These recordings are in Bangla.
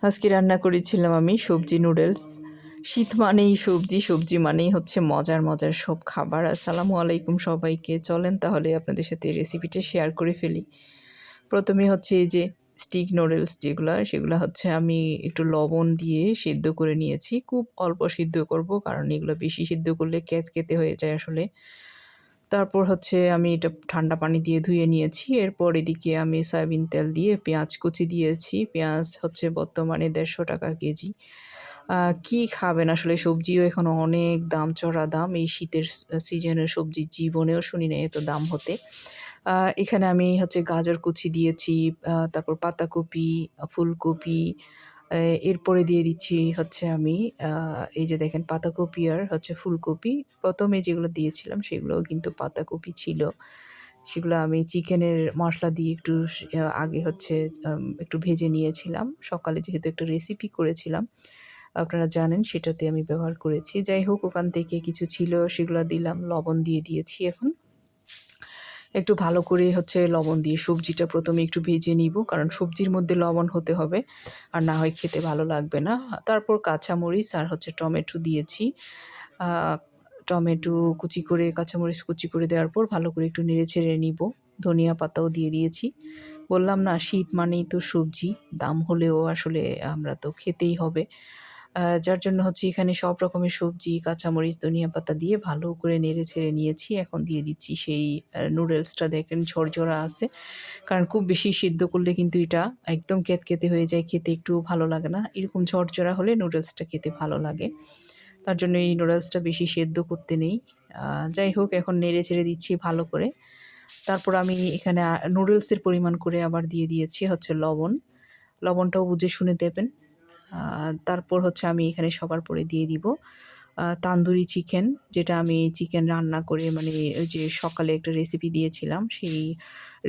আজকে রান্না করেছিলাম আমি সবজি নুডলস। শীত মানেই সবজি, সবজি মানেই হচ্ছে মজার মজার সব খাবার। আসসালামু আলাইকুম সবাইকে। চলেন তাহলে আপনাদের সাথে রেসিপিটা শেয়ার করে ফেলি। প্রথমে হচ্ছে এই যে স্টিক নুডলস সেগুলো হচ্ছে আমি একটু লবণ দিয়ে সিদ্ধ করে নিয়েছি। খুব অল্প সিদ্ধ করব, কারণ এগুলো বেশি সিদ্ধ করলে ক্যাতকেতে হয়ে যায় আসলে। তারপর হচ্ছে আমি এটা ঠান্ডা পানি দিয়ে ধুয়ে নিয়েছি। এরপর এদিকে আমি সয়াবিন তেল দিয়ে পেঁয়াজ কুচি দিয়েছি। পেঁয়াজ হচ্ছে বর্তমানে ৳১৫০ কেজি। কি খাবেন আসলে, সবজিও এখন অনেক দাম, চড়া দাম। এই শীতের সিজনের সবজি জীবনেও শুনি নাই এত দাম হতে। আ এখানে আমি হচ্ছে গাজর কুচি দিয়েছি, তারপর পাতাকপি, ফুলকপি, এ এরপরে দিয়ে দিচ্ছি হচ্ছে আমি আ এই যে দেখেন পাতাকপি আর হচ্ছে ফুলকপি। ১ম এ যেগুলো দিয়েছিলাম সেগুলোও কিন্তু পাতাকপি ছিল। সেগুলো আমি চিকেনের মসলা দিয়ে একটু আগে হচ্ছে একটু ভেজে নিয়েছিলাম। সকালে যেহেতু একটা রেসিপি করেছিলাম, আপনারা জানেন সেটাতে আমি ব্যবহার করেছি। যাই হোক, ওখান থেকে কিছু ছিল সেগুলা দিলাম, লবণ দিয়ে দিয়েছি এখন। একটু ভালো করে হচ্ছে লবণ দিয়ে সবজিটা ১ম এ একটু ভেজে নিব। কারণ সবজির মধ্যে লবণ হতে হবে। আর না হয় খেতে ভালো লাগবে না। তারপর কাঁচামরিচ আর হচ্ছে টমেটো দিয়েছি। আ টমেটো কুচি করে, কাঁচামরিচ কুচি করে দেওয়ার পর ভালো করে একটু নেড়েচেড়ে নিব। ধনিয়া পাতাও দিয়ে দিয়েছি। বললাম না, শীত মানেই তো সবজি। দাম হলেও আসলে আমরা তো খেতেই হবে। যার জন্য হচ্ছে এখানে সব রকমের সবজি, কাঁচামরিচ, ধনিয়া পাতা দিয়ে ভালো করে নেড়েচেড়ে নিয়েছি। এখন দিয়ে দিচ্ছি সেই নুডলসটা, দেখেন ঝরঝরা আছে। কারণ খুব বেশি সিদ্ধ করলে কিন্তু এটা একদম ক্যাতক্যাতে হয়ে যায়, খেতে একটুও ভালো লাগে না। এরকম ঝরঝরা হলে নুডলসটা খেতে ভালো লাগে। তার জন্য এই নুডলসটা বেশি সেদ্ধ করতে নেই। আ যাই হোক, এখন নেড়েচেড়ে দিচ্ছি ভালো করে। তারপর আমি এখানে নুডলসের পরিমাণ করে আবার দিয়ে দিয়েছি হচ্ছে লবণ। লবণটাও বুঝে শুনে দেবেন। আ তারপর হচ্ছে আমি এখানে সবার পরে দিয়ে দিব তান্দুরি চিকেন, যেটা আমি চিকেন রান্না করে মানে ওই যে সকালে একটা রেসিপি দিয়েছিলাম, সেই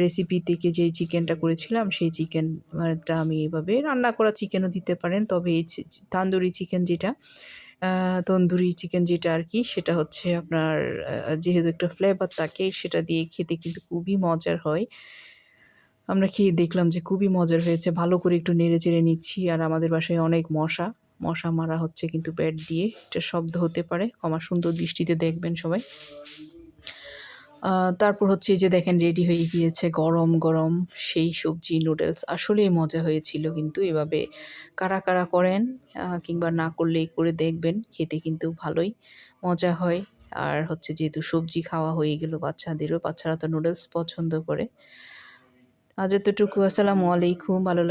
রেসিপি থেকে যেই চিকেনটা করেছিলাম সেই চিকেন টা আমি এভাবে রান্না করা চিকেনও দিতে পারেন। তবে এই তান্দুরি চিকেন যেটা, আ তন্দুরি চিকেন যেটা আরকি, সেটা হচ্ছে আপনার যেহেতু একটা ফ্লেভার থাকে সেটা দিয়ে খেতে কিন্তু খুবই মজার হয়। আমরা খেয়ে দেখলাম যে খুবই মজার হয়েছে। ভালো করে একটু নেড়েচেড়ে নিচ্ছি। আর আমাদের বাসায় অনেক মশা। মশা মারা হচ্ছে কিন্তু ব্যাট দিয়ে। এটার শব্দ হতে পারে। ক্ষমা সুন্দর দৃষ্টিতে দেখবেন সবাই। আ তারপর হচ্ছে এই যে দেখেন রেডি হয়ে গিয়েছে গরম, গরম সেই সবজি নুডলস। আসলেই মজা হয়েছিল কিন্তু এভাবে কারা, কারা করেন কিংবা না করলে করে দেখবেন। খেতে কিন্তু ভালোই মজা হয়। আর হচ্ছে যেহেতু সবজি খাওয়া হয়ে গেল বাচ্চাদেরও, বাচ্চারা তো নুডলস পছন্দ করে। আজ এতটুকু। আসসালামু আলাইকুম। ভালো